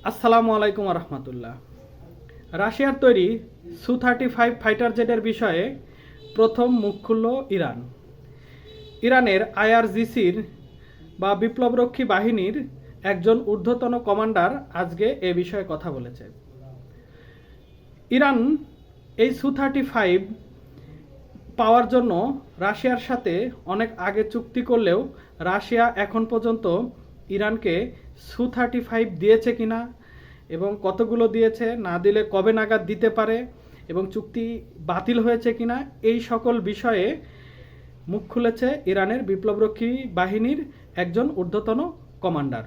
আসসালামু আলাইকুম রহমতুল্লাহ। রাশিয়ার তৈরি সু-35 ফাইটার জেটের বিষয়ে প্রথম মুখ খুলল ইরান। ইরানের আইআরজিসির বা বিপ্লবরক্ষী বাহিনীর একজন ঊর্ধ্বতন কমান্ডার আজকে এ বিষয়ে কথা বলেছে। ইরান এই সু-35 পাওয়ার জন্য রাশিয়ার সাথে অনেক আগে চুক্তি করলেও রাশিয়া এখন পর্যন্ত ইরানকে সু-35 দিয়েছে কিনা এবং কতগুলো দিয়েছে, না দিলে কবে নাগাদ দিতে পারে এবং চুক্তি বাতিল হয়েছে কিনা, এই সকল বিষয়ে মুখ খুলেছে ইরানের বিপ্লবরক্ষী বাহিনীর একজন ঊর্ধ্বতন কমান্ডার।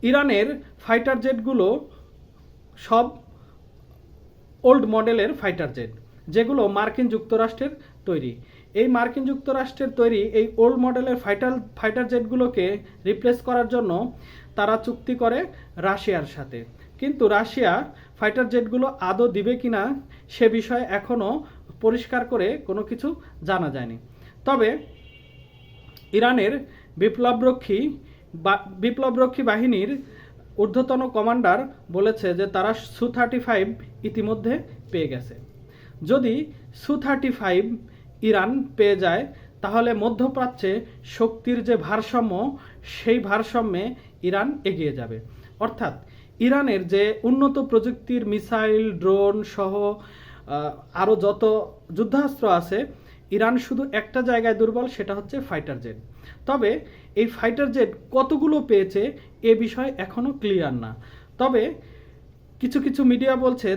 ইরানের ফাইটার জেটগুলো সব ওল্ড মডেলের ফাইটার জেট, যেগুলো মার্কিন যুক্তরাষ্ট্রের তৈরি। এই মার্কিন যুক্তরাষ্ট্রের তৈরি এই ওল্ড মডেলের ফাইটার জেটগুলোকে রিপ্লেস করার জন্য তারা চুক্তি করে রাশিয়ার সাথে। কিন্তু রাশিয়া ফাইটার জেটগুলো আদৌ দিবে কিনা সে বিষয়ে এখনও পরিষ্কার করে কোনো কিছু জানা যায়নি। তবে ইরানের বিপ্লবরক্ষী বাহিনীর ঊর্ধ্বতন কমান্ডার বলেছে যে তারা সু-35 ইতিমধ্যে পেয়ে গেছে। যদি সু-35 ইরান পেয়ে যায় তাহলে মধ্যপ্রাচ্যে শক্তির যে ভারসাম্য, সেই ভারসাম্যে ইরান এগিয়ে যাবে। অর্থাৎ ইরানের যে উন্নত প্রযুক্তির মিসাইল, ড্রোন সহ আরও যত যুদ্ধাস্ত্র আছে, ইরান শুধু একটা জায়গায় দুর্বল, সেটা হচ্ছে ফাইটার জেট। তবে এই ফাইটার জেট কতগুলো পেয়েছে এ বিষয়ে এখনও ক্লিয়ার না। তবে কিছু কিছু মিডিয়া বলছে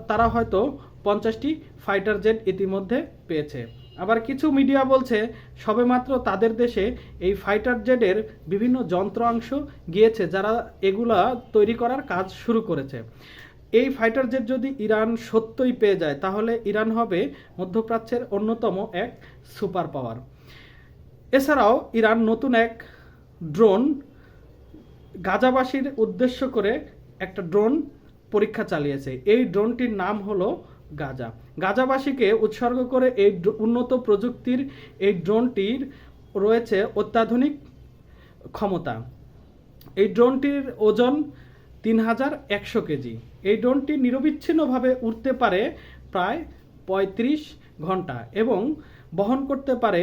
তারা হয়তো 50টি ফাইটার জেট ইতিমধ্যে পেয়েছে। আবার কিছু মিডিয়া বলছে সবেমাত্র তাদের দেশে এই ফাইটার জেটের বিভিন্ন যন্ত্রাংশ গিয়েছে, যারা এগুলা তৈরি করার কাজ শুরু করেছে। এই ফাইটার জেট যদি ইরান সত্যই পেয়ে যায় তাহলে ইরান হবে মধ্যপ্রাচ্যের অন্যতম এক সুপার পাওয়ার। এছাড়াও ইরান নতুন এক ড্রোন, গাজাবাসীর উদ্দেশ্য করে একটা ড্রোন পরীক্ষা চালিয়েছে। এই ড্রোনটির নাম হলো গাজা। গাজাবাসীকে উৎসর্গ করে এই উন্নত প্রযুক্তির এই ড্রোনটির রয়েছে অত্যাধুনিক ক্ষমতা। এই ড্রোনটির ওজন 3100 কেজি। এই ড্রোনটি নিরবিচ্ছিন্নভাবে উড়তে পারে প্রায় 35 ঘন্টা এবং বহন করতে পারে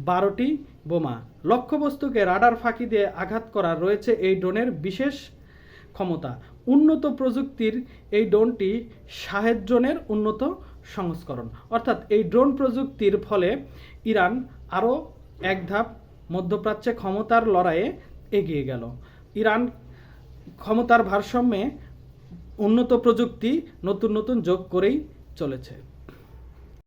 12টি বোমা। লক্ষ্যবস্তুকে রাডার ফাঁকি দিয়ে আঘাত করার রয়েছে এই ড্রোনের বিশেষ ক্ষমতা। উন্নত প্রযুক্তির এই ড্রোনটি শাহেদ ড্রোনের উন্নত সংস্করণ। অর্থাৎ এই ড্রোন প্রযুক্তির ফলে ইরান আরও এক ধাপ মধ্যপ্রাচ্যে ক্ষমতার লড়াইয়ে এগিয়ে গেল। ইরান ক্ষমতার ভারসাম্যে উন্নত প্রযুক্তি নতুন নতুন যোগ করেই চলেছে।